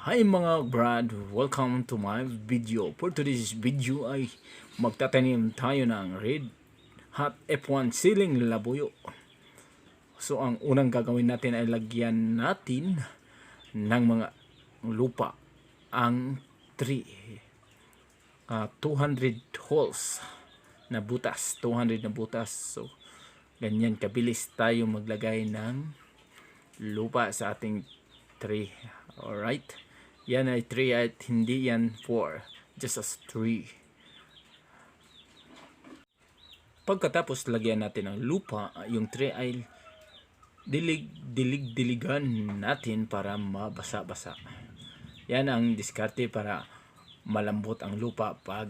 Hi mga brad, welcome to my video. For today's video ay magtatanim tayo ng red hot F1 ceiling labuyo. So ang unang gagawin natin ay lagyan natin ng mga lupa ang 200 holes na butas, 200 na butas. So ganyan kabilis tayo maglagay ng lupa sa ating tree. Alright, yan ay 3 at hindi yan 4, just as 3. Pagkatapos lagyan natin ng lupa, yung tray ay diligan natin para mabasa-basa. Yan ang diskarte para malambot ang lupa pag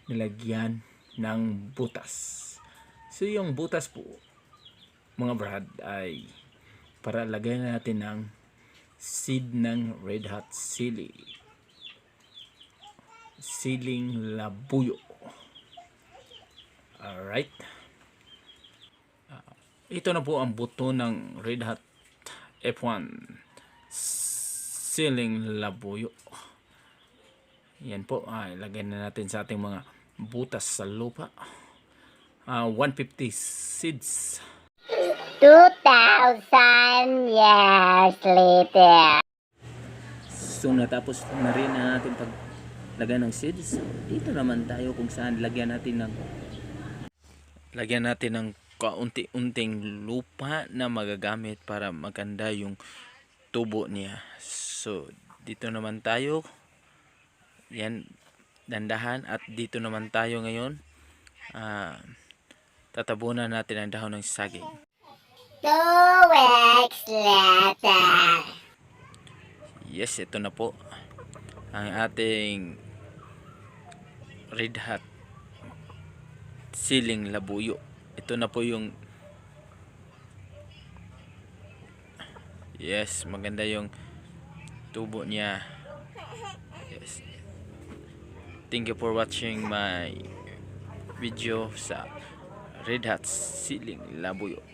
nilagyan ng butas. So yung butas po mga brad ay para lagyan natin ng seed ng red hot ceiling labuyo. Alright, ito na po ang buto ng red hot F1 ceiling labuyo. Yan po, ilagay na natin sa ating mga butas sa lupa. 150 seeds. 2,000 years later. So natapos na rin na natin paglagay ng seeds. Dito naman tayo kung saan lagyan natin ng kaunti-unting lupa na magagamit para maganda yung tubo niya. So dito naman tayo, yan, dandahan, at dito naman tayo ngayon tatabunan natin ang dahon ng saging. 2 weeks later. Yes, ito na po ang ating red hot ceiling labuyo. Ito na po yung, yes, maganda yung tubo niya. Yes, thank you for watching my video sa red hot ceiling labuyo.